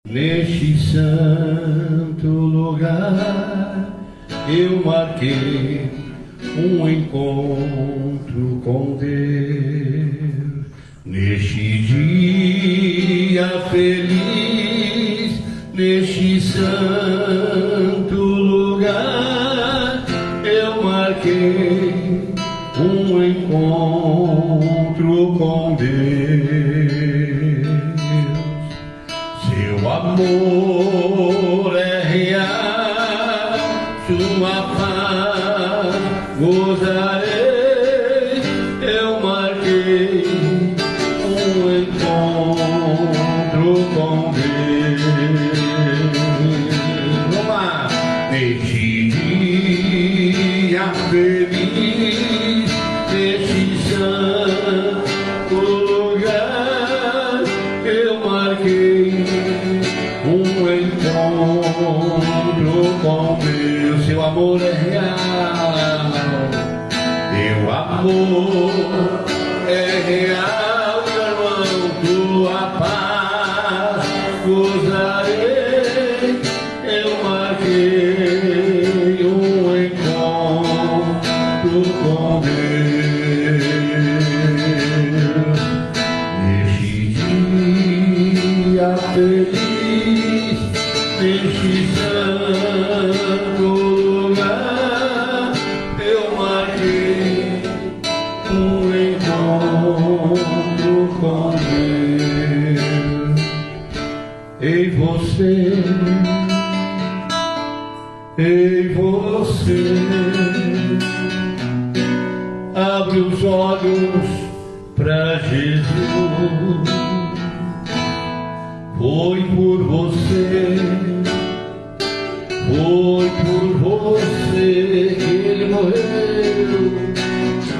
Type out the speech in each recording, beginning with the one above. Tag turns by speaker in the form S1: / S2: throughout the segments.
S1: Neste santo lugar eu marquei um encontro com Deus. Neste dia feliz, neste santo lugar eu marquei um encontro com Deus. Seu amor é real, sua paz gozarei. Eu marquei um encontro com Deus. Vamos lá! Neste dia feliz, neste santo lugar, eu marquei um encontro com Deus. Seu amor é real, teu amor é real, meu irmão, tua paz gozarei. Eu marquei um encontro com Deus. Neste dia feliz, neste santo lugar, eu marquei um encontro com Deus. Ei você, abre os olhos pra Jesus. Foi por você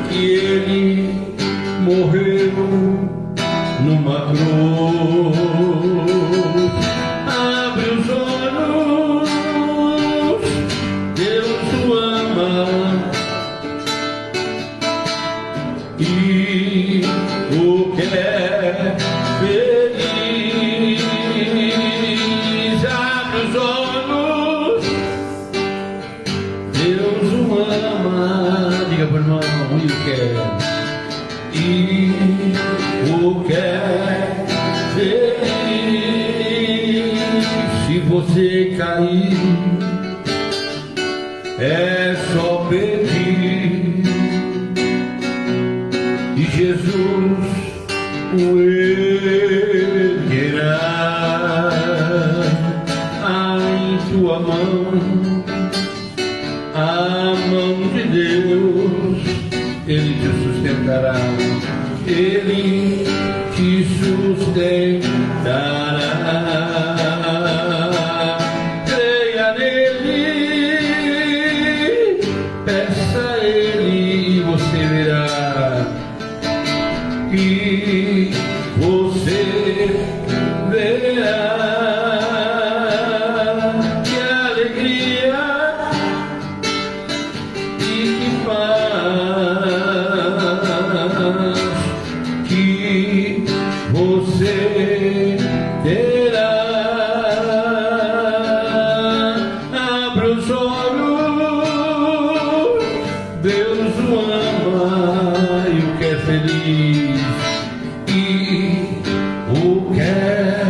S1: que Ele morreu numa cruz. Abre os olhos, Deus o ama e o quer feliz. Abre os olhos, Deus o ama. Diga para o irmão, o quer e o quer feliz. Se você cair, é só pedir e Jesus o erguerá. Em tua mão, a mão de Deus, Ele te sustentará. Ele te sustentará. Creia nele, peça a Ele e você verá que você verá que alegria e que paz que você terá. Abra os olhos, Deus o ama e o quer feliz. E o quer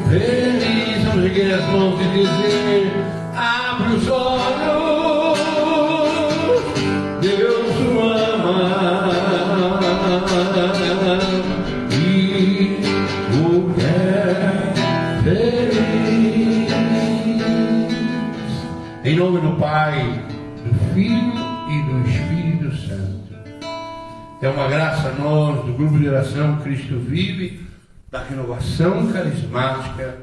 S1: feliz. Vamos erguer as mãos e dizer: abre os olhos, Deus o ama e o quer feliz. Em nome do Pai, do Filho e do Espírito Santo. É uma graça a nós, do grupo de oração Cristo Vive, da Renovação Carismática,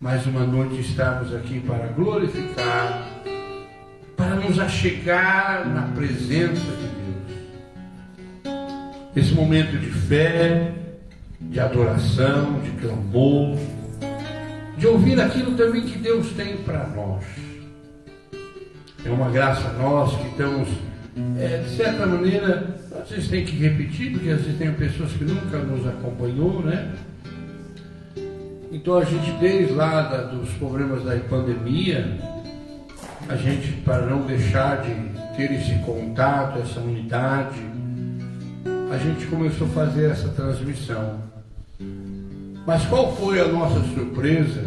S1: mais uma noite estarmos aqui para glorificar, para nos achegar na presença de Deus. Esse momento de fé, de adoração, de clamor, de ouvir aquilo também que Deus tem para nós. É uma graça a nós que estamos, de certa maneira, às vezes tem que repetir, porque às vezes tem pessoas que nunca nos acompanhou, né? Então a gente, desde lá dos problemas da pandemia, a gente, para não deixar de ter esse contato, essa unidade, a gente começou a fazer essa transmissão. Mas qual foi a nossa surpresa?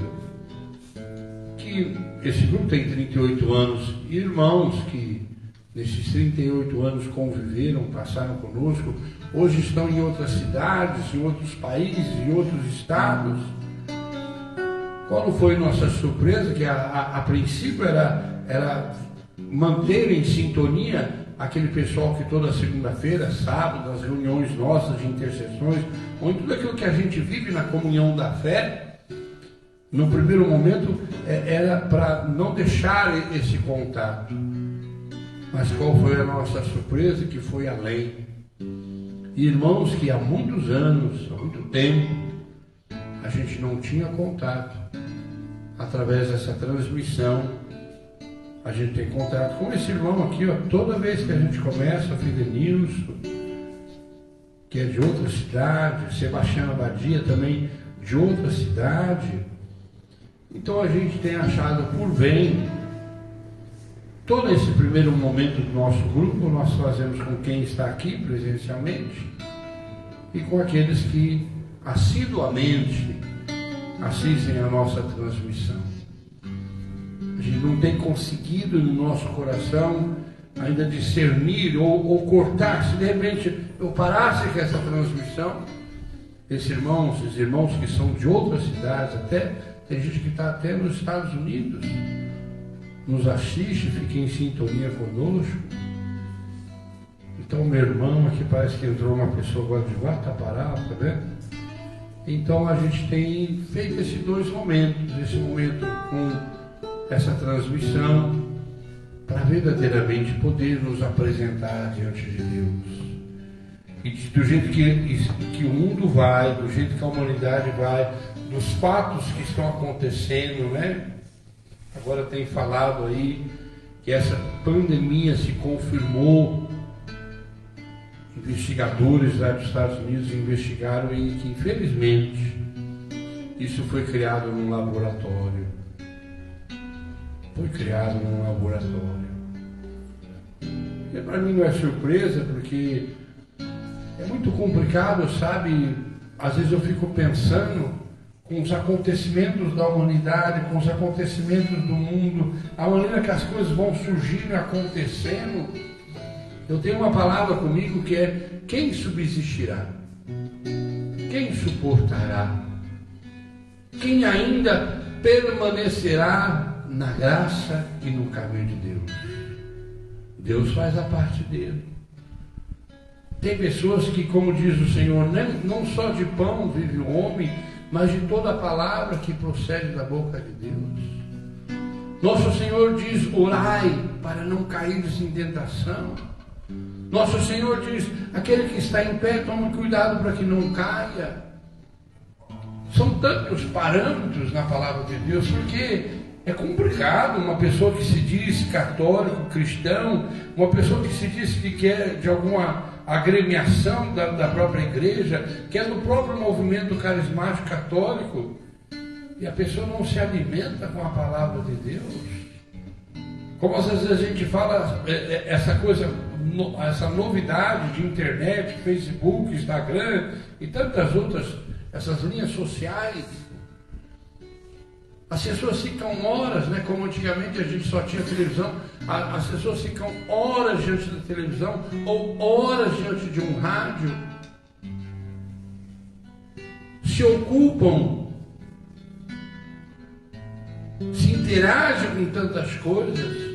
S1: Que esse grupo tem 38 anos, irmãos que nesses 38 anos conviveram, passaram conosco, hoje estão em outras cidades, em outros países, em outros estados. Qual foi nossa surpresa? Que a princípio era manter em sintonia aquele pessoal que toda segunda-feira, sábado, nas reuniões nossas de intercessões, ou em tudo aquilo que a gente vive na comunhão da fé, no primeiro momento era para não deixar esse contato. Mas qual foi a nossa surpresa? Que foi além. Irmãos que há muitos anos, há muito tempo, a gente não tinha contato. Através dessa transmissão, a gente tem contato com esse irmão aqui, ó, toda vez que a gente começa, o Fidenilson, que é de outra cidade, Sebastião Abadia também de outra cidade. Então a gente tem achado por bem, todo esse primeiro momento do nosso grupo, nós fazemos com quem está aqui presencialmente e com aqueles que assiduamente assistem a nossa transmissão. A gente não tem conseguido no nosso coração ainda discernir ou cortar. Se de repente eu parasse com essa transmissão, esses irmãos que são de outras cidades, até tem gente que está até nos Estados Unidos, nos assiste, fica em sintonia conosco. Então meu irmão aqui, parece que entrou uma pessoa agora de Guatapará, tá vendo? Então a gente tem feito esses dois momentos, esse momento com essa transmissão, para verdadeiramente poder nos apresentar diante de Deus. E do jeito que o mundo vai, do jeito que a humanidade vai, dos fatos que estão acontecendo, né? Agora tem falado aí que essa pandemia se confirmou. Investigadores lá dos Estados Unidos investigaram e que, infelizmente, isso foi criado num laboratório. Foi criado num laboratório. E para mim não é surpresa, porque é muito complicado, sabe? Às vezes eu fico pensando com os acontecimentos da humanidade, com os acontecimentos do mundo, a maneira que as coisas vão surgindo e acontecendo. Eu tenho uma palavra comigo que é: quem subsistirá? Quem suportará? Quem ainda permanecerá na graça e no caminho de Deus? Deus faz a parte dele. Tem pessoas que, como diz o Senhor, não só de pão vive o homem, mas de toda a palavra que procede da boca de Deus. Nosso Senhor diz: orai para não caíres em tentação. Nosso Senhor diz: aquele que está em pé, tome cuidado para que não caia. São tantos parâmetros na palavra de Deus, porque é complicado uma pessoa que se diz católico, cristão, uma pessoa que se diz que é de alguma agremiação da própria igreja, que é do próprio movimento carismático católico, e a pessoa não se alimenta com a palavra de Deus. Como às vezes a gente fala essa coisa, essa novidade de internet, Facebook, Instagram e tantas outras, essas linhas sociais, as pessoas ficam horas, né? Como antigamente a gente só tinha televisão, as pessoas ficam horas diante da televisão ou horas diante de um rádio, se ocupam, se interagem com tantas coisas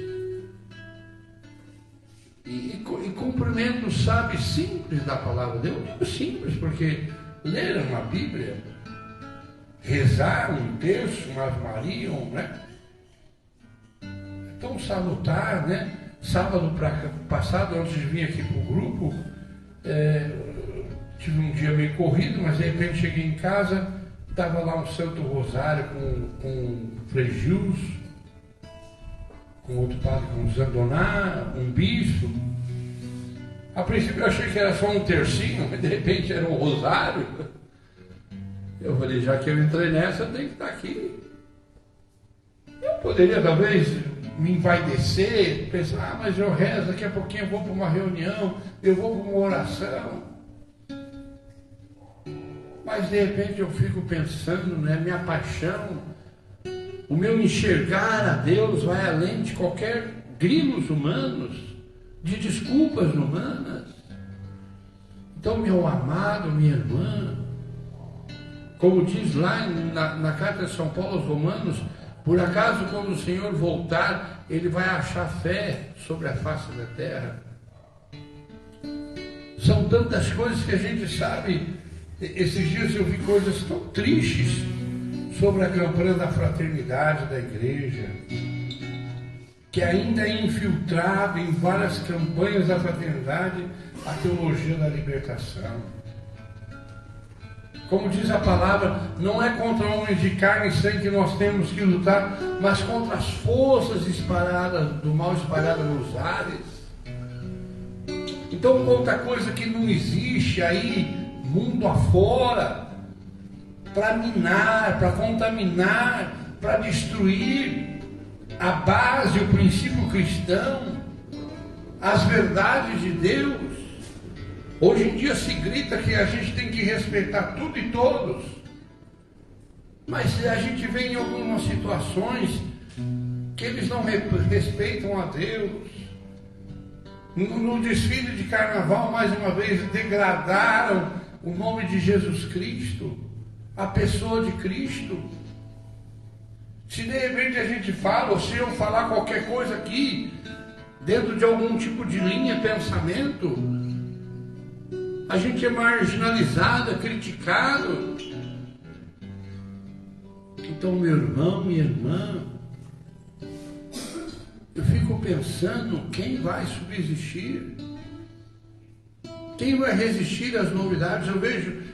S1: e cumprimentos, sabe, simples da palavra de Deus. Eu digo simples porque ler uma Bíblia, rezar um terço, uma Ave Maria, né? Então salutar, né? Sábado passado, antes de vir aqui para o grupo, tive um dia meio corrido, mas de repente cheguei em casa, estava lá um Santo Rosário com o Frei Gilson, com outro padre, com o Zandoná, um bispo. A princípio eu achei que era só um tercinho, mas de repente era um rosário. Eu falei, já que eu entrei nessa, eu tenho que estar aqui. Eu poderia talvez me envaidecer, pensar, mas eu rezo, daqui a pouquinho eu vou para uma reunião, eu vou para uma oração. Mas de repente eu fico pensando, né, minha paixão, o meu enxergar a Deus vai além de qualquer grilos humanos, de desculpas humanas. Então, meu amado, minha irmã, como diz lá na carta de São Paulo aos Romanos, por acaso quando o Senhor voltar, Ele vai achar fé sobre a face da terra? São tantas coisas que a gente sabe. Esses dias eu vi coisas tão tristes sobre a campanha da fraternidade da igreja, que ainda é infiltrado em várias campanhas da fraternidade a teologia da libertação. Como diz a palavra, não é contra homens de carne e sangue que nós temos que lutar, mas contra as forças do mal espalhadas nos ares. Então, quanta coisa que não existe aí, mundo afora, para minar, para contaminar, para destruir a base, o princípio cristão, as verdades de Deus. Hoje em dia se grita que a gente tem que respeitar tudo e todos, mas a gente vê em algumas situações que eles não respeitam a Deus. No desfile de carnaval, mais uma vez, degradaram o nome de Jesus Cristo, a pessoa de Cristo. Se de repente a gente fala, ou se eu falar qualquer coisa aqui, dentro de algum tipo de linha, pensamento, a gente é marginalizado, é criticado. Então, meu irmão, minha irmã, eu fico pensando, quem vai subsistir? Quem vai resistir às novidades?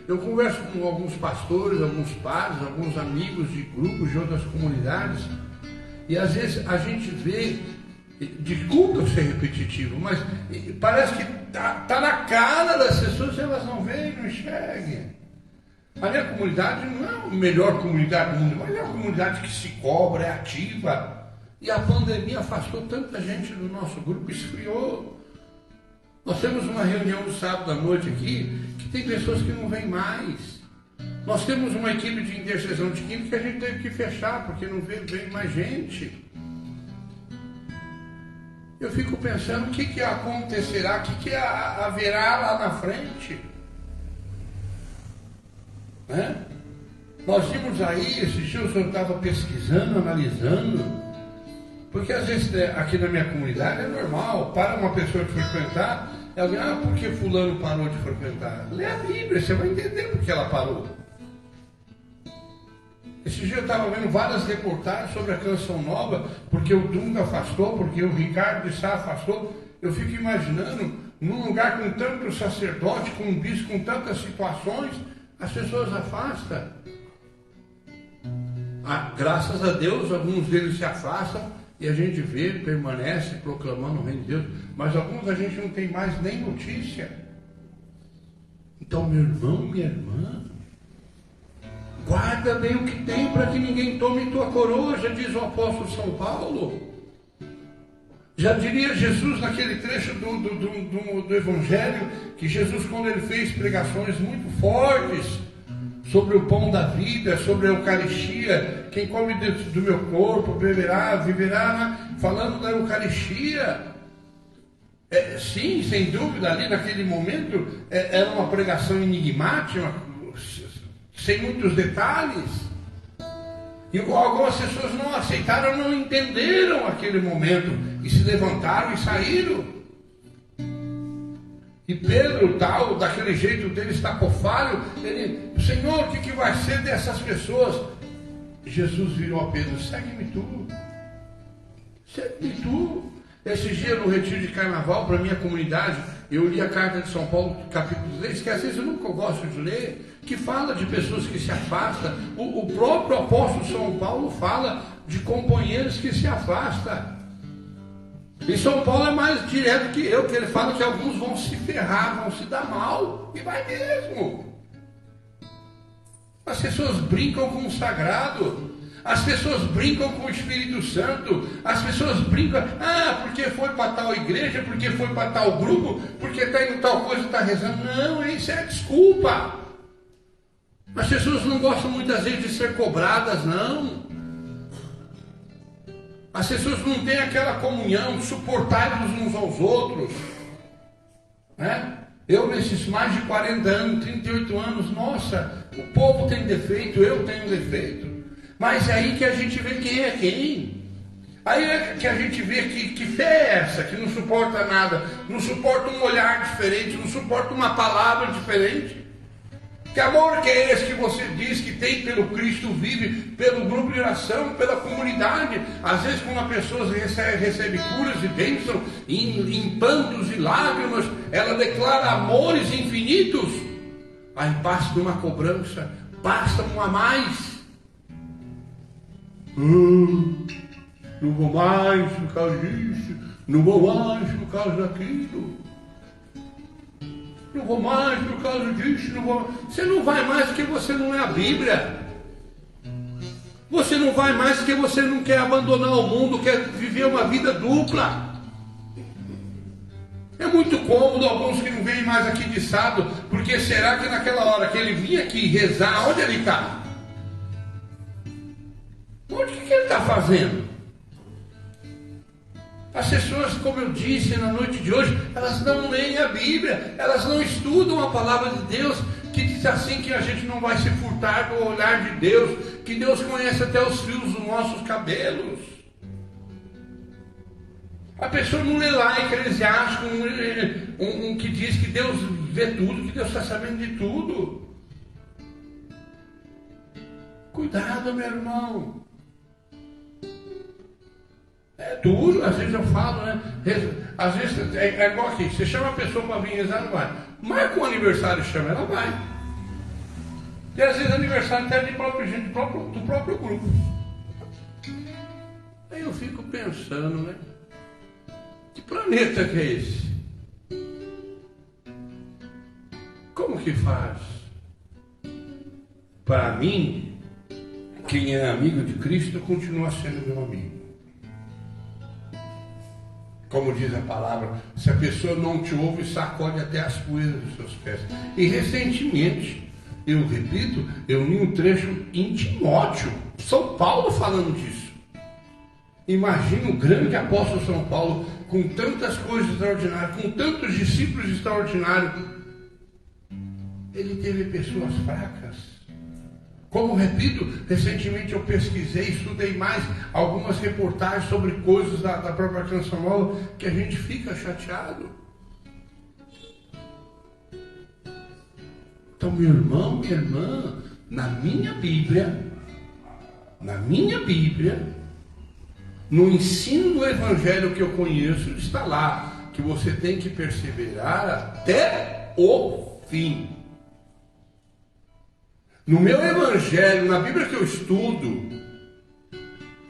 S1: Eu converso com alguns pastores, alguns padres, alguns amigos de grupos de outras comunidades, e às vezes a gente vê, desculpa eu ser repetitivo, mas parece que tá na cara das pessoas, elas não veem, não enxerguem. A minha comunidade não é a melhor comunidade do mundo, mas é uma comunidade que se cobra, é ativa. E a pandemia afastou tanta gente do nosso grupo, esfriou. Nós temos uma reunião no sábado à noite aqui, que tem pessoas que não vêm mais. Nós temos uma equipe de intercessão de quinta que a gente teve que fechar, porque não vem mais gente. Eu fico pensando o que acontecerá, o que haverá lá na frente. Né? Nós vimos aí, esse dia o senhor estava pesquisando, analisando, porque às vezes aqui na minha comunidade é normal, para uma pessoa de frequentar, ela diz, por que fulano parou de frequentar? Lê a Bíblia, você vai entender por que ela parou. Esse dia eu estava vendo várias reportagens sobre a Canção Nova, porque o Dunga afastou, porque o Ricardo de Sá afastou. Eu fico imaginando, num lugar com tanto sacerdote, com um bispo, com tantas situações, as pessoas afastam. Graças a Deus, alguns deles se afastam, e a gente vê, permanece proclamando o reino de Deus, mas alguns a gente não tem mais nem notícia. Então, meu irmão, minha irmã, guarda bem o que tem para que ninguém tome tua coroa, já diz o apóstolo São Paulo. Já diria Jesus naquele trecho do Evangelho, que Jesus, quando ele fez pregações muito fortes sobre o pão da vida, sobre a Eucaristia, quem come do meu corpo beberá, viverá, né? Falando da Eucaristia. Sim, sem dúvida, ali naquele momento era uma pregação enigmática, sem muitos detalhes. E algumas pessoas não aceitaram, não entenderam aquele momento, e se levantaram e saíram. E Pedro, daquele jeito dele, estapofário, ele, Senhor, o que vai ser dessas pessoas? Jesus virou a Pedro, segue-me tu. Segue-me tu. Esse dia no retiro de carnaval, para a minha comunidade, eu li a carta de São Paulo, capítulo 3, que às vezes eu nunca gosto de ler, que fala de pessoas que se afastam. O próprio apóstolo São Paulo fala de companheiros que se afastam. E São Paulo é mais direto que eu, que ele fala que alguns vão se ferrar, vão se dar mal, e vai mesmo. As pessoas brincam com o sagrado. As pessoas brincam com o Espírito Santo. As pessoas brincam, porque foi para tal igreja, porque foi para tal grupo, porque está indo tal coisa, está rezando. Não, isso é desculpa. As pessoas não gostam muitas vezes de ser cobradas, não. As pessoas não têm aquela comunhão, suportar uns aos outros. Né? Eu, nesses mais de 40 anos, 38 anos, nossa, o povo tem defeito, eu tenho defeito. Mas é aí que a gente vê quem é quem. Aí é que a gente vê que fé é essa, que não suporta nada, não suporta um olhar diferente, não suporta uma palavra diferente. Que amor que é esse que você diz que tem pelo Cristo vive, pelo grupo de oração, pela comunidade? Às vezes quando a pessoa recebe curas e bênçãos, em prantos e lágrimas, ela declara amores infinitos. Aí basta uma cobrança, basta um a mais. Não vou mais por causa disso, não vou mais por causa daquilo. Não vou mais por causa disso, não vou. Você não vai mais porque você não é a Bíblia. Você não vai mais porque você não quer abandonar o mundo, quer viver uma vida dupla. É muito cômodo alguns que não vêm mais aqui de sábado, porque será que naquela hora que ele vinha aqui rezar, onde ele está? O que ele está fazendo? As pessoas, como eu disse na noite de hoje, elas não leem a Bíblia, elas não estudam a palavra de Deus, que diz assim que a gente não vai se furtar do olhar de Deus, que Deus conhece até os fios dos nossos cabelos. A pessoa não lê lá Eclesiástico, um que diz que Deus vê tudo, que Deus está sabendo de tudo. Cuidado, meu irmão. É duro, às vezes eu falo, né? Às vezes é igual aqui, você chama a pessoa para vir rezar, não vai. Marca um aniversário e chama, ela vai. E às vezes aniversário até de própria gente, do próprio grupo. Aí eu fico pensando, né? Que planeta que é esse? Como que faz? Para mim, quem é amigo de Cristo continua sendo meu amigo. Como diz a palavra, se a pessoa não te ouve, sacode até as poeiras dos seus pés. E recentemente, eu repito, eu li um trecho em Timóteo, São Paulo falando disso. Imagina o grande apóstolo São Paulo, com tantas coisas extraordinárias, com tantos discípulos extraordinários. Ele teve pessoas fracas. Como repito, recentemente eu pesquisei, estudei mais algumas reportagens sobre coisas da própria Canção Nova que a gente fica chateado. Então, meu irmão, minha irmã, na minha Bíblia, no ensino do Evangelho que eu conheço, está lá que você tem que perseverar até o fim. No meu Evangelho, na Bíblia que eu estudo,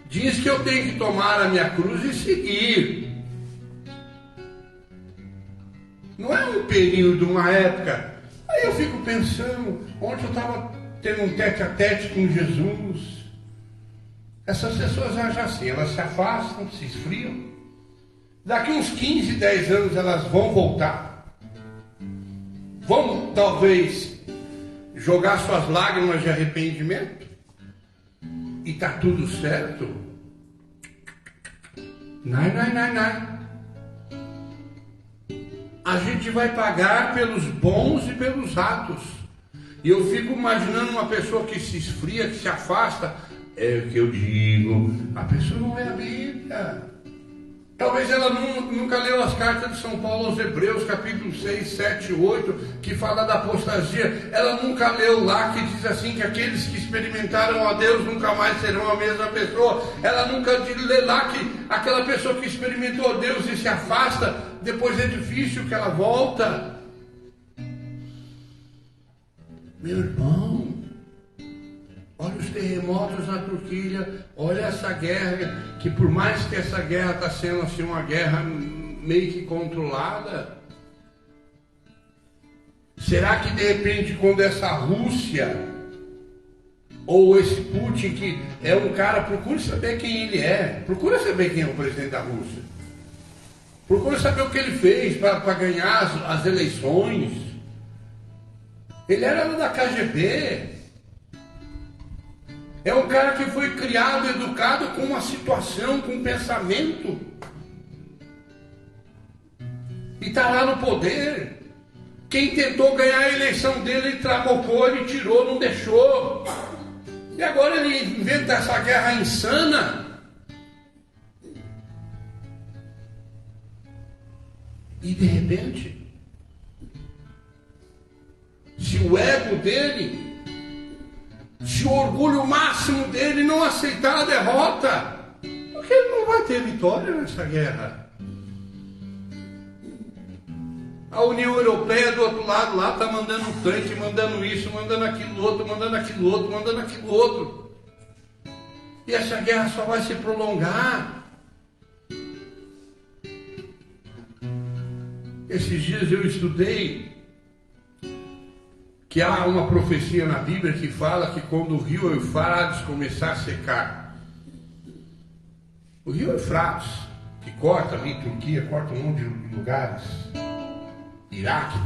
S1: diz que eu tenho que tomar a minha cruz e seguir. Não é um período, uma época. Aí eu fico pensando, ontem eu estava tendo um tete-a-tete com Jesus. Essas pessoas agem assim, elas se afastam, se esfriam. Daqui uns 15, 10 anos elas vão voltar. Vão, talvez, jogar suas lágrimas de arrependimento e está tudo certo. Não. A gente vai pagar pelos bons e pelos atos. E eu fico imaginando uma pessoa que se esfria, que se afasta. É o que eu digo, a pessoa não lê a Bíblia. Talvez ela nunca leu as cartas de São Paulo aos Hebreus, capítulo 6, 7, 8, que fala da apostasia. Ela nunca leu lá que diz assim que aqueles que experimentaram a Deus nunca mais serão a mesma pessoa. Ela nunca lê lá que aquela pessoa que experimentou a Deus e se afasta, depois é difícil que ela volta. Meu irmão, olha os terremotos na Turquia, olha essa guerra, que por mais que essa guerra está sendo assim uma guerra meio que controlada, será que de repente quando essa Rússia Ou esse Putin, que é um cara, procure saber quem ele é. Procura saber quem é o presidente da Rússia. Procura saber o que ele fez para ganhar as eleições. Ele era da KGB. É um cara que foi criado, educado com uma situação, com um pensamento. E está lá no poder. Quem tentou ganhar a eleição dele, ele tramocou, ele tirou, não deixou. E agora ele inventa essa guerra insana. E de repente, se o ego dele, se o orgulho máximo dele não aceitar a derrota, porque ele não vai ter vitória nessa guerra. A União Europeia do outro lado lá está mandando um tanque, mandando isso, mandando aquilo outro, mandando aquilo outro, mandando aquilo outro. E essa guerra só vai se prolongar. Esses dias eu estudei que há uma profecia na Bíblia que fala que quando o rio Eufrates começar a secar, o rio Eufrates, que corta ali Turquia, corta um monte de lugares, Iraque,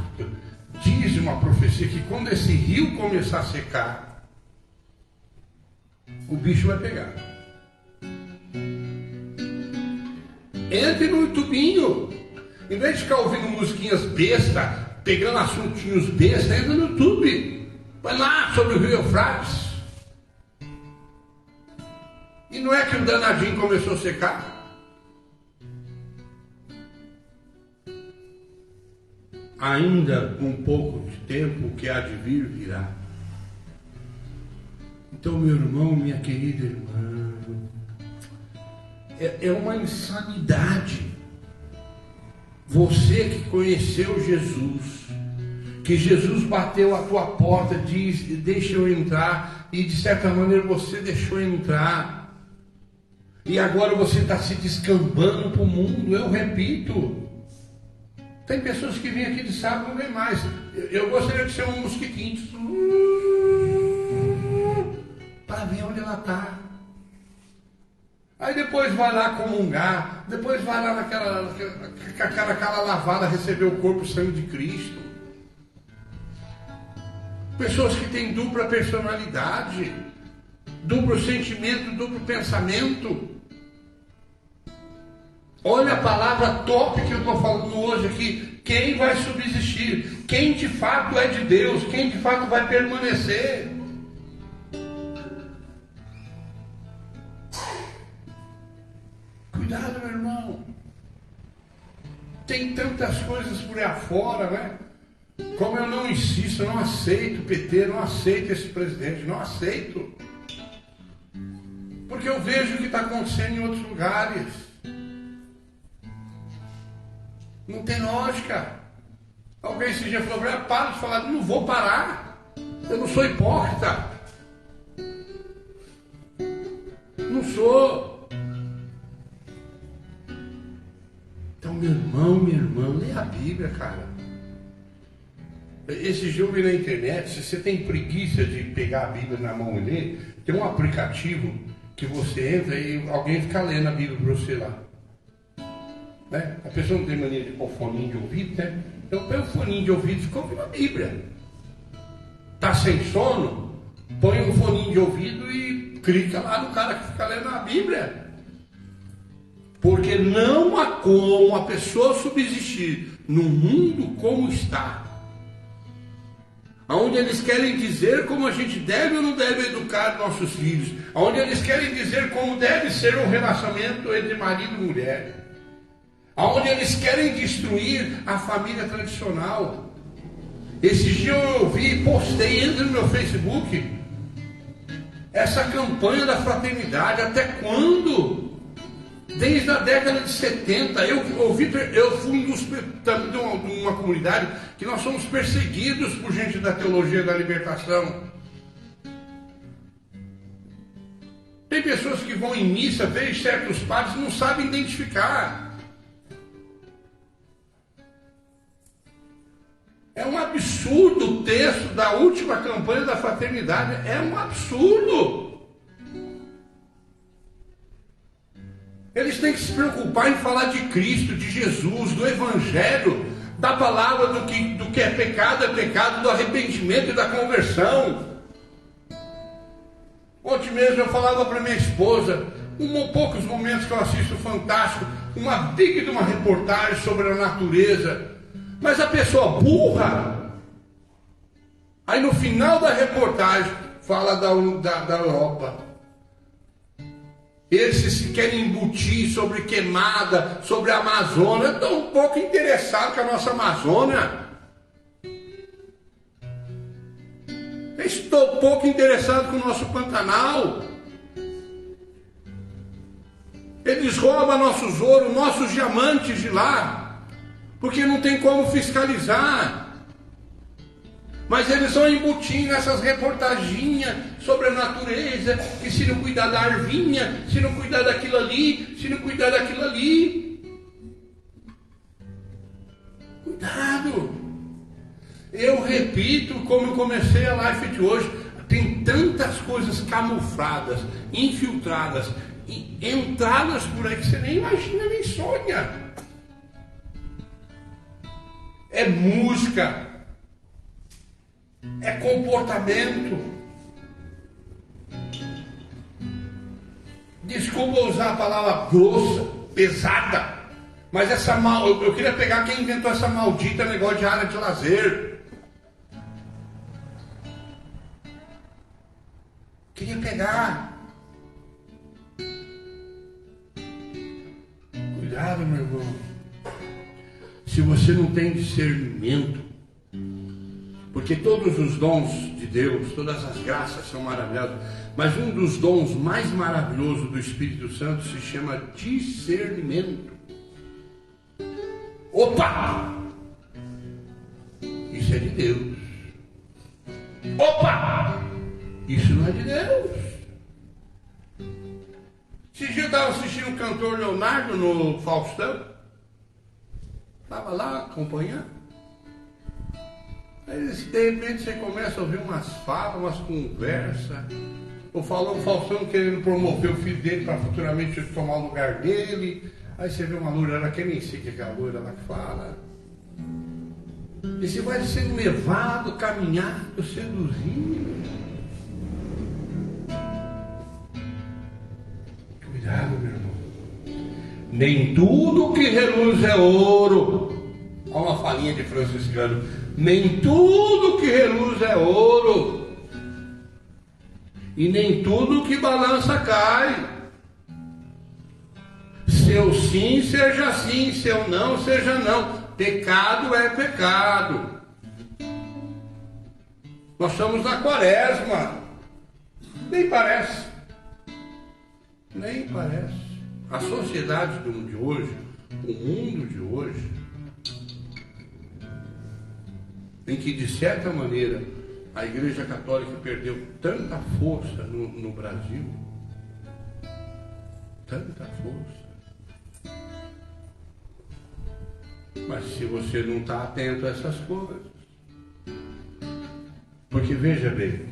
S1: diz uma profecia que quando esse rio começar a secar, o bicho vai pegar. Entre no YouTubinho. Em vez de ficar ouvindo musiquinhas besta, pegando assuntinhos besta, entra no YouTube. Vai lá sobre o rio Eufrates. E não é que o danadinho começou a secar? Ainda com um pouco de tempo, o que há de vir virá. Então, meu irmão, minha querida irmã, é uma insanidade. Você que conheceu Jesus, que Jesus bateu a tua porta, diz, deixa eu entrar, e de certa maneira você deixou entrar, e agora você está se descambando para o mundo. Eu repito, tem pessoas que vêm aqui de sábado e não vêm mais. Eu gostaria de ser um mosquitinho para ver onde ela está. Aí depois vai lá comungar, depois vai lá naquela lavada receber o corpo e o sangue de Cristo. Pessoas que têm dupla personalidade, duplo sentimento, duplo pensamento. Olha a palavra top que eu estou falando hoje aqui. Quem vai subsistir? Quem de fato é de Deus? Quem de fato vai permanecer? Cuidado, meu irmão. Tem tantas coisas por aí afora, né? Como eu não insisto, eu não aceito o PT, não aceito esse presidente, não aceito. Porque eu vejo o que está acontecendo em outros lugares. Não tem lógica. Alguém esse dia falou, para de falar, não vou parar. Eu não sou hipócrita. Não sou. Então, meu irmão, minha irmã, lê a Bíblia, cara. Esse jogo na internet, se você tem preguiça de pegar a Bíblia na mão e ler, tem um aplicativo que você entra e alguém fica lendo a Bíblia para você lá. Né? A pessoa não tem mania de pôr foninho de ouvido, né? Então põe o foninho de ouvido e fica ouvindo a Bíblia. Tá sem sono? Põe um foninho de ouvido e clica lá no cara que fica lendo a Bíblia. Porque não há como a pessoa subsistir no mundo como está. Onde eles querem dizer como a gente deve ou não deve educar nossos filhos. Onde eles querem dizer como deve ser o relacionamento entre marido e mulher. Onde eles querem destruir a família tradicional. Esses dias eu ouvi, postei, entra no meu Facebook, essa campanha da fraternidade. Até quando? Desde a década de 70, eu fui de uma comunidade que nós somos perseguidos por gente da teologia da libertação. Tem pessoas que vão em missa, veem certos padres e não sabem identificar. É um absurdo o texto da última campanha da fraternidade. É um absurdo. Eles têm que se preocupar em falar de Cristo, de Jesus, do Evangelho, da palavra do que é pecado, do arrependimento e da conversão. Ontem mesmo eu falava para minha esposa, poucos momentos que eu assisto Fantástico, uma digna de uma reportagem sobre a natureza, mas a pessoa burra, aí no final da reportagem fala da Europa. Eles se querem embutir sobre queimada, sobre a Amazônia. Eu estou um pouco interessado com a nossa Amazônia. Eu estou um pouco interessado com o nosso Pantanal. Eles roubam nossos ouros, nossos diamantes de lá, porque não tem como fiscalizar. Mas eles vão embutir nessas reportaginhas sobre a natureza, que se não cuidar da arvinha, se não cuidar daquilo ali, se não cuidar daquilo ali. Cuidado! Eu repito, como eu comecei a live de hoje, tem tantas coisas camufladas, infiltradas, entradas por aí que você nem imagina, nem sonha. É música. É comportamento. Desculpa usar a palavra grossa, pesada, mas eu queria pegar quem inventou essa maldita negócio de área de lazer. Queria pegar. Cuidado, meu irmão. Se você não tem discernimento, porque todos os dons de Deus, todas as graças são maravilhosas, mas um dos dons mais maravilhosos do Espírito Santo se chama discernimento. Opa! Isso é de Deus. Opa! Isso não é de Deus. Esse dia eu estava assistindo o cantor Leonardo no Faustão. Estava lá acompanhando. Aí, de repente, você começa a ouvir umas falas, umas conversas. O Faustão querendo promover o filho dele para futuramente tomar o lugar dele. Aí você vê uma loira lá, que nem sei que é aquela loira lá que fala. E você vai sendo levado, caminhado, seduzido. Cuidado, meu irmão. Nem tudo que reluz é ouro. Olha uma falinha de franciscano. Nem tudo que reluz é ouro. E nem tudo que balança cai. Seu sim seja sim, seu não seja não. Pecado é pecado. Nós estamos na quaresma. Nem parece. Nem parece. A sociedade de hoje, o mundo de hoje, em que de certa maneira a Igreja Católica perdeu tanta força no Brasil, tanta força. Mas se você não está atento a essas coisas, porque veja bem,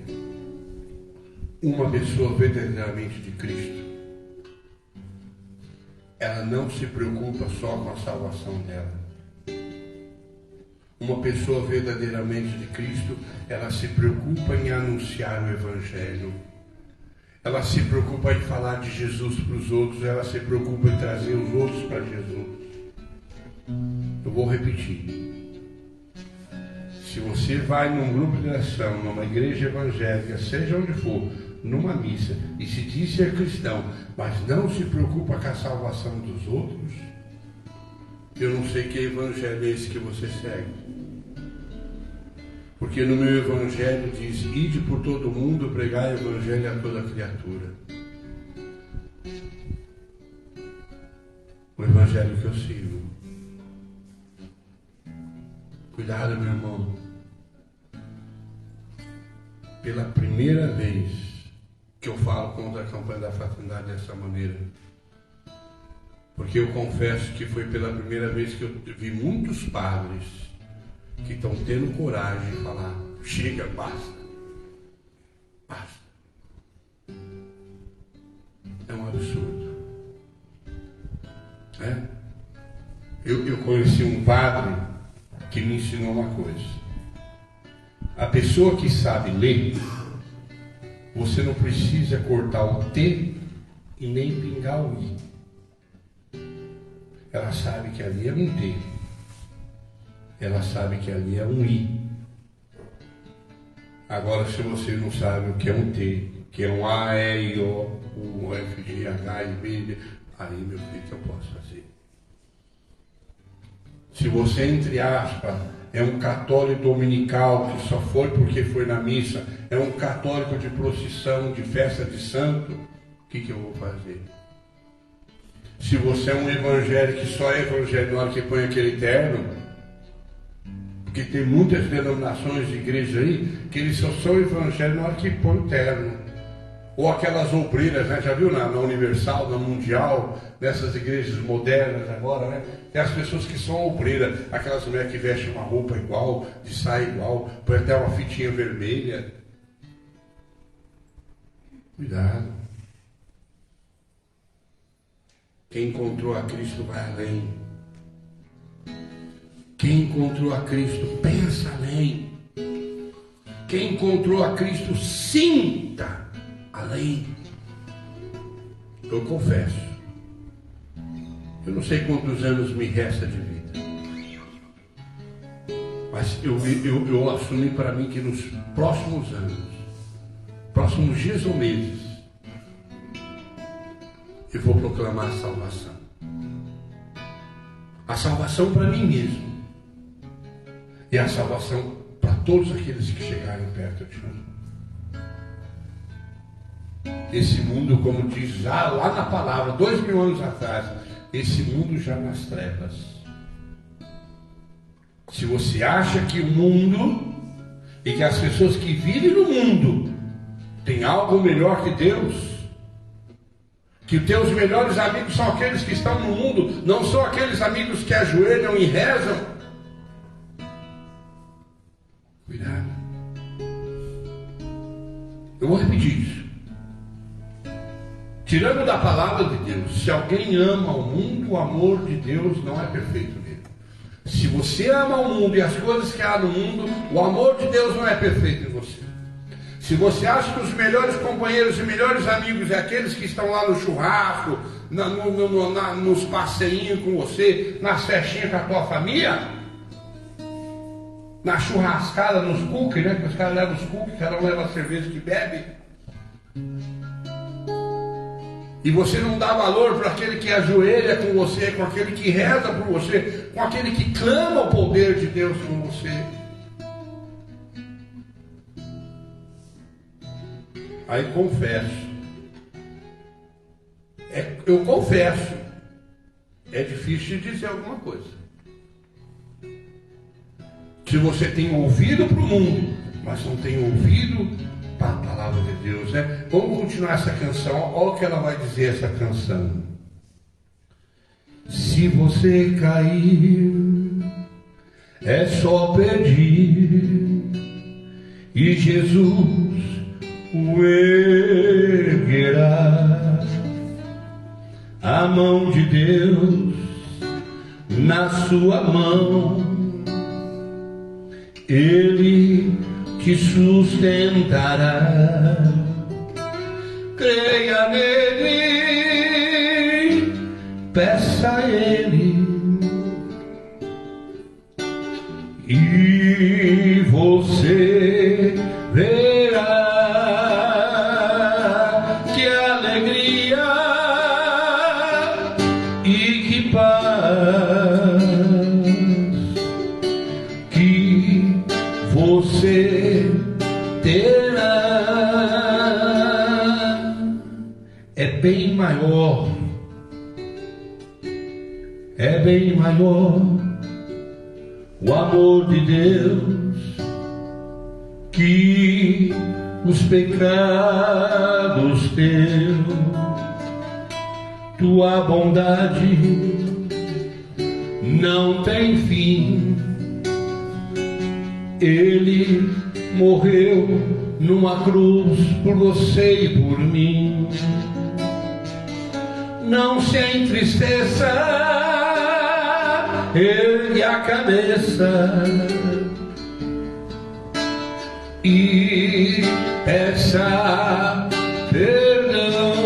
S1: uma pessoa verdadeiramente de Cristo, ela não se preocupa só com a salvação dela. Uma pessoa verdadeiramente de Cristo, ela se preocupa em anunciar o Evangelho. Ela se preocupa em falar de Jesus para os outros. Ela se preocupa em trazer os outros para Jesus. Eu vou repetir. Se você vai num grupo de oração, numa igreja evangélica, seja onde for, numa missa, e se diz ser cristão, mas não se preocupa com a salvação dos outros, eu não sei que evangelho é esse que você segue. Porque no meu evangelho diz: ide por todo mundo, pregai o evangelho a toda criatura. O evangelho que eu sigo. Cuidado, meu irmão. Pela primeira vez que eu falo contra a campanha da fraternidade dessa maneira, porque eu confesso que foi pela primeira vez que eu vi muitos padres que estão tendo coragem de falar: chega, basta. Basta. É um absurdo. Eu conheci um padre que me ensinou uma coisa. A pessoa que sabe ler, você não precisa cortar o T e nem pingar o I. Ela sabe que ali é um T. Ela sabe que ali é um I. Agora, se você não sabe o que é um T, que é um A, E, I, O, U, F, G, H, I, B, aí, meu filho, que eu posso fazer? Se você, entre aspas, é um católico dominical que só foi porque foi na missa, é um católico de procissão, de festa de santo, o que eu vou fazer? Se você é um evangélico que só é evangélico na hora que põe aquele terno, porque tem muitas denominações de igreja aí que eles só são evangélicos na hora que põe o terno. Ou aquelas obreiras, né? Já viu na Universal, na Mundial, nessas igrejas modernas agora, né? Tem as pessoas que são obreiras, aquelas mulheres que vestem uma roupa igual, de saia igual, põe até uma fitinha vermelha. Cuidado. Quem encontrou a Cristo vai além. Quem encontrou a Cristo pensa além. Quem encontrou a Cristo sinta além. Eu confesso, eu não sei quantos anos me resta de vida, mas eu assumi para mim que nos próximos anos, próximos dias ou meses, eu vou proclamar a salvação. A salvação para mim mesmo e a salvação para todos aqueles que chegarem perto de mim. Esse mundo, como diz lá na palavra, 2000 anos atrás, esse mundo já nas trevas. Se você acha que o mundo e que as pessoas que vivem no mundo têm algo melhor que Deus, que os teus melhores amigos são aqueles que estão no mundo, não são aqueles amigos que ajoelham e rezam, cuidado. Eu vou repetir isso. Tirando da palavra de Deus, se alguém ama o mundo, o amor de Deus não é perfeito nele. Se você ama o mundo e as coisas que há no mundo, o amor de Deus não é perfeito em você. Se você acha que os melhores companheiros e melhores amigos é aqueles que estão lá no churrasco, nos passeinhos com você, nas festinhas com a tua família, na churrascada, nos cookies, né? Que os caras levam os cookies, cada um leva a cerveja que bebe. E você não dá valor para aquele que ajoelha com você, com aquele que reza por você, com aquele que clama o poder de Deus com você. Aí confesso. Eu confesso. É difícil de dizer alguma coisa. Se você tem ouvido para o mundo, mas não tem ouvido para a palavra de Deus, né? Vamos continuar essa canção. Olha o que ela vai dizer, essa canção. Se você cair, é só pedir, e Jesus o erguerá. A mão de Deus na sua mão, Ele te sustentará. Creia nele, peça a ele, e você verá que alegria e que paz que você terá. É bem maior, é bem maior o amor de Deus que os pecados teus. Tua bondade não tem fim, Ele morreu numa cruz por você e por mim. Não se entristeça, ergue a cabeça e peça perdão.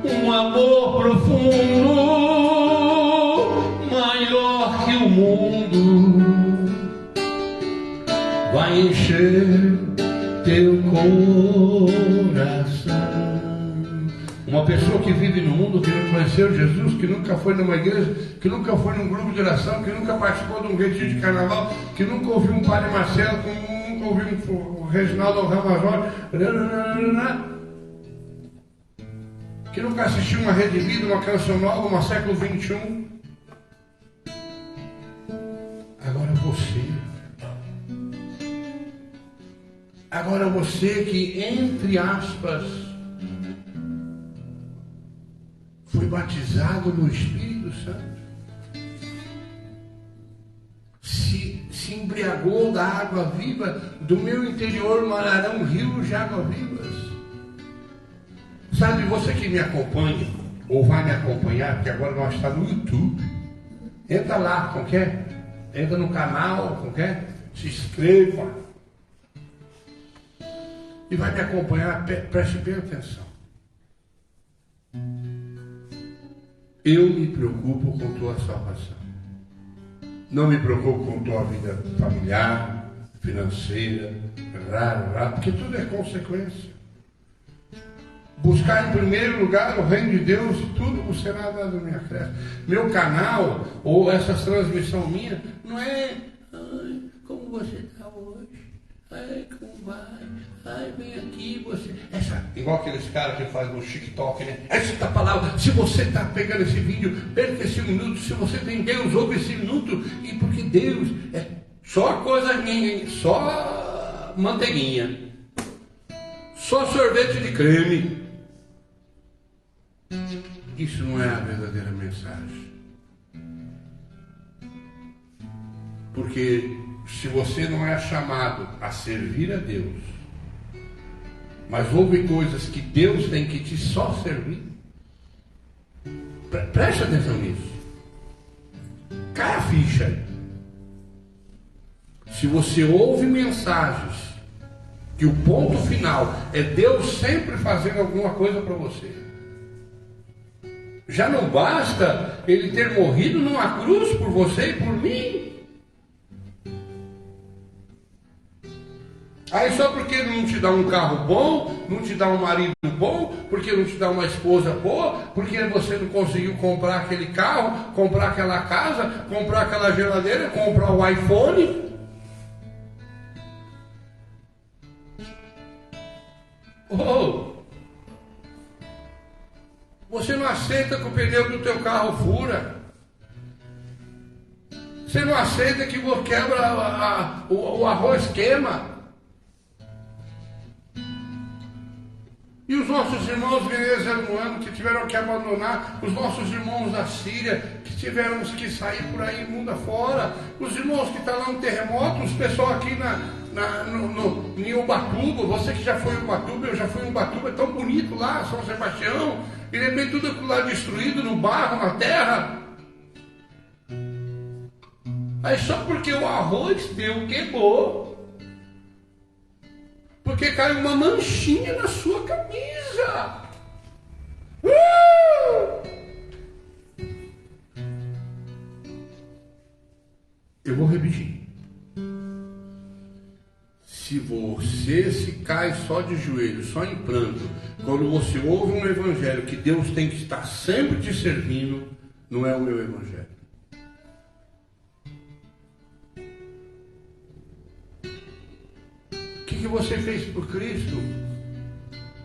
S1: Um amor profundo, maior que o mundo, vai encher teu coração. Uma pessoa que vive no mundo, que não conheceu Jesus, que nunca foi numa igreja, que nunca foi num grupo de oração, que nunca participou de um retiro de carnaval, que nunca ouviu um Padre Marcelo, que nunca ouviu um Reginaldo Ramazzotti, que nunca assistiu uma Rede Vida, uma Canção Nova, uma Século XXI. Agora você que, entre aspas, foi batizado no Espírito Santo, se embriagou da água viva, do meu interior manarão rios de água vivas. Sabe, você que me acompanha, ou vai me acompanhar, porque agora nós estamos no YouTube, entra lá, como que é? Entra no canal, como que é? Se inscreva e vai me acompanhar, preste bem atenção. Eu me preocupo com tua salvação. Não me preocupo com tua vida familiar, financeira, porque tudo é consequência. Buscar em primeiro lugar o reino de Deus, tudo vos será dado minha fé. Meu canal, ou essa transmissão minha, não é como você está hoje, como vai, vem aqui, você. Igual aqueles caras que fazem no TikTok, né? Essa palavra, se você está pegando esse vídeo, perca esse minuto, se você tem Deus, ouve esse minuto, e porque Deus é só coisa minha, só manteiguinha, só sorvete de creme. Isso não é a verdadeira mensagem. Porque se você não é chamado a servir a Deus, mas houve coisas que Deus tem que te só servir, preste atenção nisso. Cai a ficha aí. Se você ouve mensagens que o ponto final é Deus sempre fazendo alguma coisa para você, já não basta Ele ter morrido numa cruz por você e por mim? Aí só porque Ele não te dá um carro bom, não te dá um marido bom, porque não te dá uma esposa boa, porque você não conseguiu comprar aquele carro, comprar aquela casa, comprar aquela geladeira, comprar o iPhone. Você não aceita que o pneu do teu carro fura. Você não aceita que quebra o arroz queima. E os nossos irmãos venezuelanos que tiveram que abandonar, os nossos irmãos da Síria que tiveram que sair por aí mundo afora, os irmãos que estão lá no terremoto, os pessoal aqui em Ubatuba, você que já foi em Ubatuba, eu já fui em Ubatuba, é tão bonito lá, São Sebastião, e de repente tudo aquilo lá destruído no barro, na terra. Aí só porque o arroz teu queimou, porque caiu uma manchinha na sua camisa. Eu vou repetir. Se você se cai só de joelho, só em pranto, quando você ouve um evangelho que Deus tem que estar sempre te servindo, não é o meu evangelho. O que você fez por Cristo?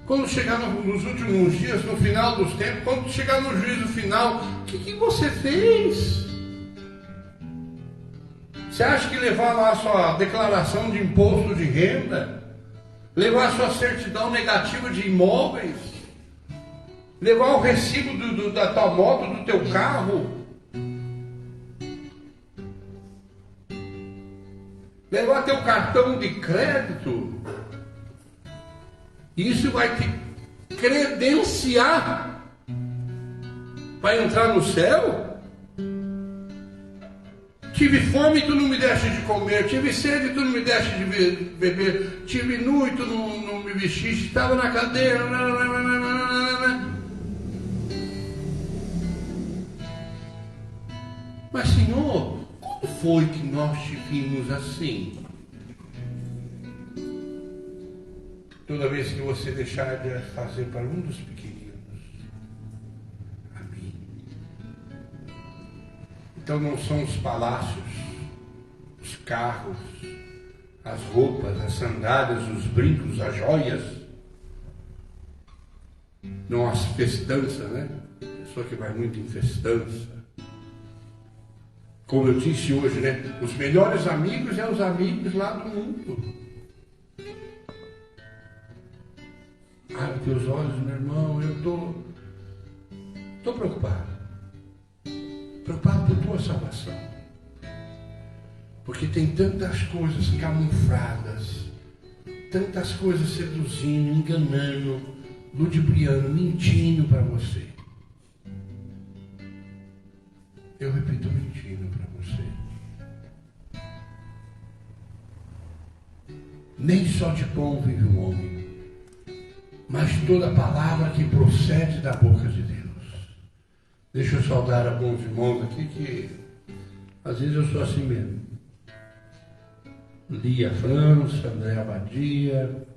S1: Quando chegar nos últimos dias, no final dos tempos, quando chegar no juízo final, o que você fez? Você acha que levar lá a sua declaração de imposto de renda, levar a sua certidão negativa de imóveis, levar o recibo da tua moto, do teu carro, levar teu cartão de crédito. Isso vai te credenciar para entrar no céu? Tive fome e tu não me deste de comer, tive sede e tu não me deste de beber, tive nu e tu não me vestiste, estava na cadeia. Mas, Senhor, como foi que nós te vimos assim? Toda vez que você deixar de fazer para um dos pequeninos, a mim. Então não são os palácios, os carros, as roupas, as sandálias, os brincos, as joias, não as festanças, né? Pessoa que vai muito em festança. Como eu disse hoje, né? Os melhores amigos são os amigos lá do mundo. Abre teus olhos, meu irmão, eu estou preocupado. Preocupado por tua salvação. Porque tem tantas coisas camufladas, tantas coisas seduzindo, enganando, ludibriando, mentindo para você. Eu repito, mentindo para você. Nem só de pão vive o homem, mas toda palavra que procede da boca de Deus. Deixa eu saudar alguns irmãos aqui que às vezes eu sou assim mesmo. Lia França, André Abadia,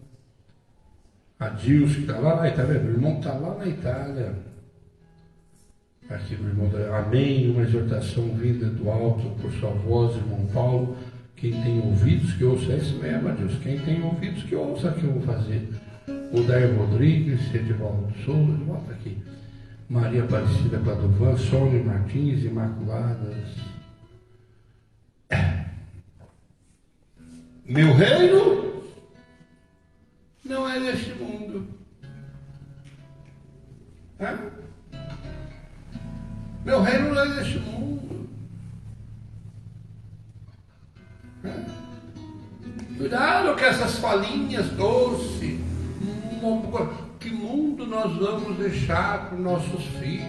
S1: Adilson, que está lá na Itália, meu irmão está lá na Itália. Aqui, meu irmão, amém, uma exortação vinda do alto por sua voz, irmão Paulo. Quem tem ouvidos que ouça, é isso mesmo, Adilson. Quem tem ouvidos que ouça, que eu vou fazer. O Dair Rodrigues, Edivaldo Souza, bota aqui. Maria Aparecida Padovan, Sônia Martins, Imaculadas. Meu reino não é deste mundo. Meu reino não é deste mundo. Cuidado com essas falinhas doces. Que mundo nós vamos deixar para os nossos filhos?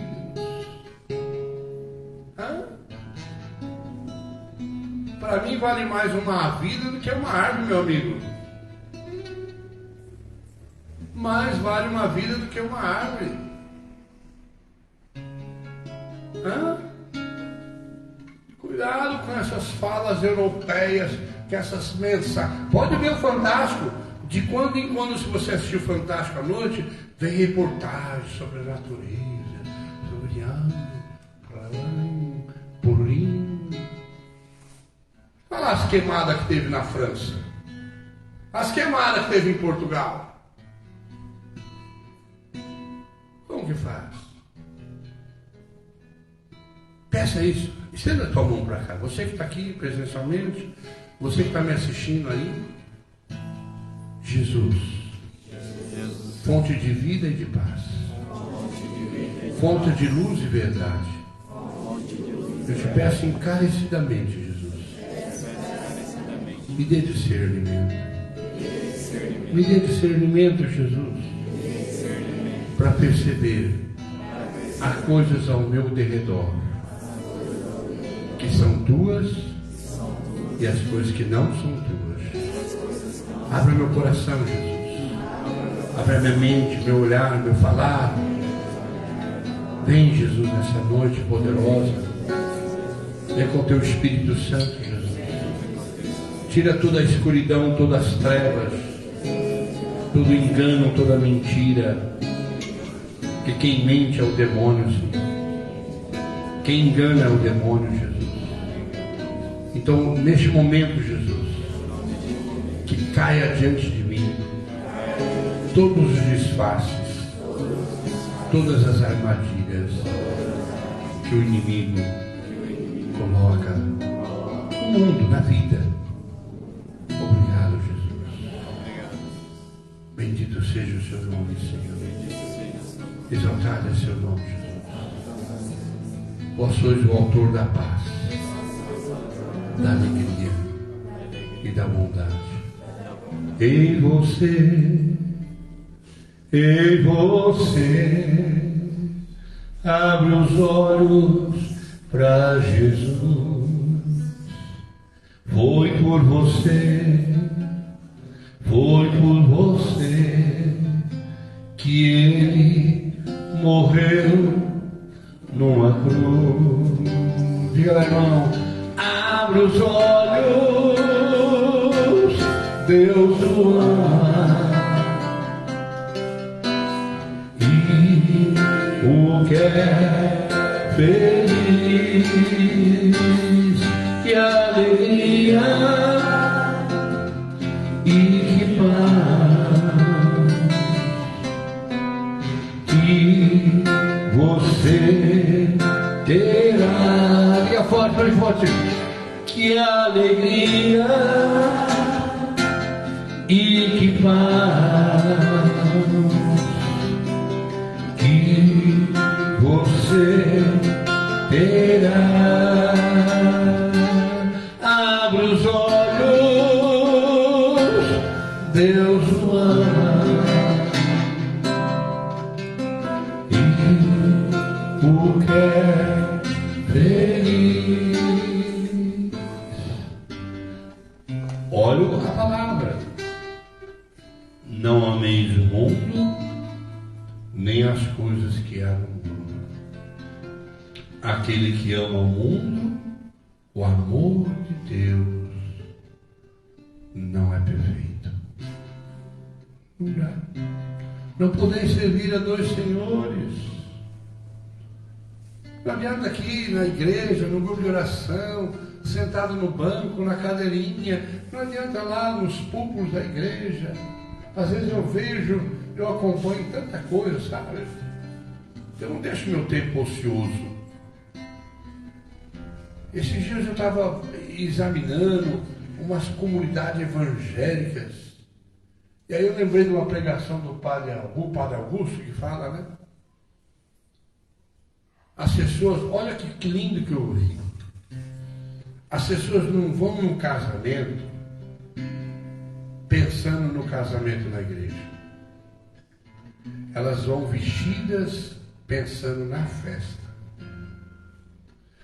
S1: Para mim vale mais uma vida do que uma árvore, meu amigo. Mais vale uma vida do que uma árvore. Cuidado com essas falas europeias, que essas mensagens. Pode ver o Fantástico. De quando em quando, se você assistiu Fantástico à noite, vem reportagens sobre a natureza, sobre purim. Olha lá as queimadas que teve na França. As queimadas que teve em Portugal. Como que faz? Peça isso. Estenda a tua mão para cá. Você que está aqui presencialmente, você que está me assistindo aí. Jesus, fonte de vida e de paz, fonte de luz e verdade. Eu te peço encarecidamente, Jesus, me dê discernimento. Me dê discernimento, Jesus, para perceber as coisas ao meu derredor, que são tuas, e as coisas que não são tuas. Abra meu coração, Jesus. Abra minha mente, meu olhar, meu falar. Vem, Jesus, nessa noite poderosa. Vem com o teu Espírito Santo, Jesus. Tira toda a escuridão, todas as trevas, todo engano, toda mentira. Que quem mente é o demônio, Senhor. Quem engana é o demônio, Jesus. Então, neste momento, Jesus, que caia diante de mim todos os disfarces, todas as armadilhas que o inimigo coloca no mundo, na vida. Obrigado, Jesus. Bendito seja o seu nome, Senhor. Exaltado é seu nome, Jesus. Vós sois o autor da paz, da alegria e da bondade. Em você, abre os olhos para Jesus. Foi por você que Ele morreu numa cruz. Diga lá, irmão, abre os olhos, Deus o ama e o quer feliz. Que alegria e que paz que você terá. Diga forte, bem forte. Que alegria e que paz que você terá. Abre os olhos, Deus o ama e o quer feliz. Olha a palavra. Não ameis o mundo, nem as coisas que há no mundo. Aquele que ama o mundo, o amor de Deus não é perfeito. Não dá. Não podem servir a dois senhores. Não adianta aqui na igreja, no grupo de oração, sentado no banco, na cadeirinha. Não adianta lá nos púlpitos da igreja. Às vezes eu acompanho tanta coisa, sabe? Eu não deixo meu tempo ocioso. Esses dias eu estava examinando umas comunidades evangélicas. E aí eu lembrei de uma pregação do padre Augusto, que fala, né? As pessoas, olha que lindo que eu ouvi. As pessoas não vão num casamento pensando no casamento na igreja. Elas vão vestidas pensando na festa.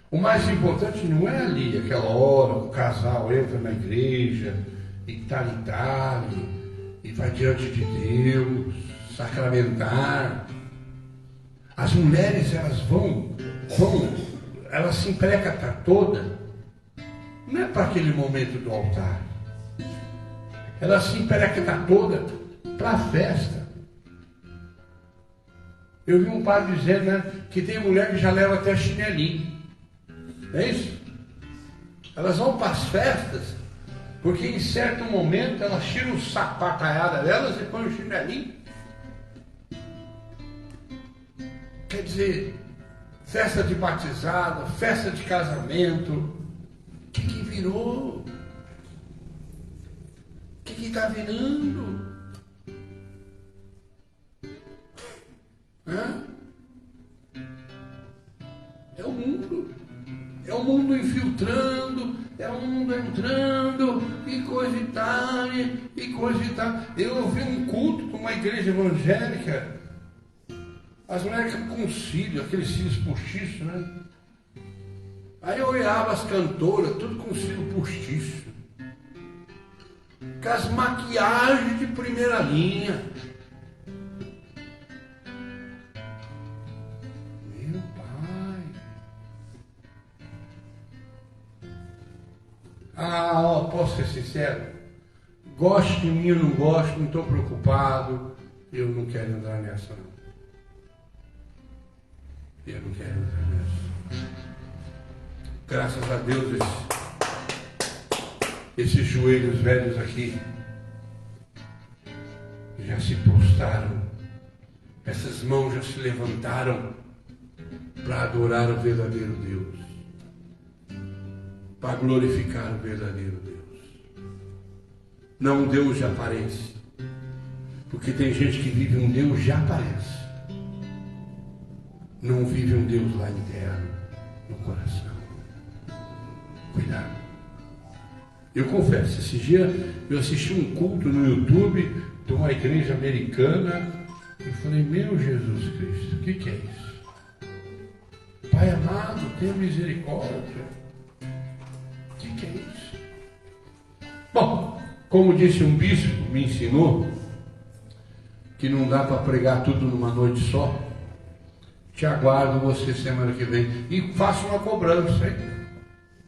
S1: O mais importante não é ali, aquela hora, o casal entra na igreja e e vai diante de Deus, sacramentar. As mulheres, elas elas se emprecatam toda, não é para aquele momento do altar. Elas se emprecatam toda para a festa. Eu vi um padre dizendo, né, que tem mulher que já leva até chinelinho. Não é isso? Elas vão para as festas, porque em certo momento elas tiram o sapataiada delas e põem o chinelinho. Quer dizer, festa de batizado, festa de casamento. O que virou? O que está virando? Hã? É o mundo. É o mundo infiltrando, é o mundo entrando, e coisa e tal, e coisa e tal. Eu ouvi um culto com uma igreja evangélica, as mulheres com cílios, aqueles cílios postiços, né? Aí eu olhava as cantoras, tudo com cílio postiço, com as maquiagens de primeira linha. Posso ser sincero? Gosto de mim, eu não gosto, não estou preocupado. Eu não quero entrar nessa, não. Eu não quero entrar nessa. Graças a Deus, esses joelhos velhos aqui já se prostraram. Essas mãos já se levantaram para adorar o verdadeiro Deus, para glorificar o verdadeiro Deus. Não um Deus de aparência, porque tem gente que vive um Deus de aparência, não vive um Deus lá interno, no coração. Cuidado. Eu confesso, esse dia eu assisti um culto no YouTube de uma igreja americana e falei, meu Jesus Cristo, o que é isso? Pai amado, tenha misericórdia. O que é isso? Bom, como disse um bispo, me ensinou que não dá para pregar tudo numa noite só. Te aguardo você semana que vem. E faço uma cobrança, hein?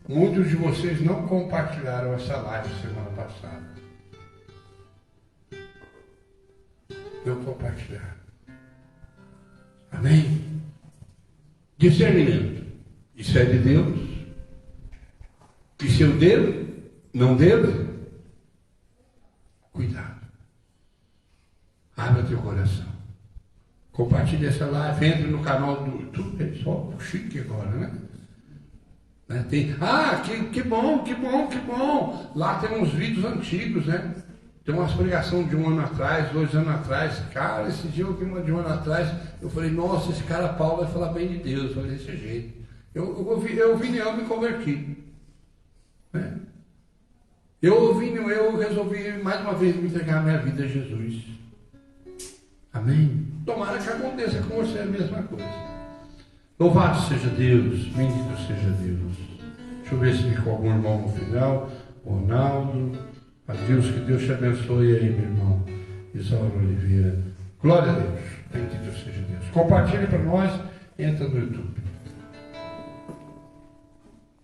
S1: Muitos de vocês não compartilharam essa live semana passada. Não compartilharam. Amém? Discernimento. Isso é de Deus. E se eu devo, não devo, cuidado. Abra teu coração. Compartilhe essa live. Entre no canal do YouTube. É só chique agora, né? Tem, que bom. Lá tem uns vídeos antigos, né? Tem umas pregações de 1 ano atrás, 2 anos atrás. Cara, esse dia eu vi uma de 1 ano atrás. Eu falei, nossa, esse cara Paulo vai falar bem de Deus. Eu falei, desse jeito. Eu ouvi, eu me converti. Né? Eu resolvi mais uma vez me entregar a minha vida a Jesus. Amém? Tomara que aconteça com você a mesma coisa. Louvado seja Deus, bendito seja Deus. Deixa eu ver se ficou algum irmão no final. Ronaldo, a Deus, que Deus te abençoe aí, meu irmão. Isaura Oliveira. Glória a Deus, bendito seja Deus. Compartilhe para nós, entra no YouTube.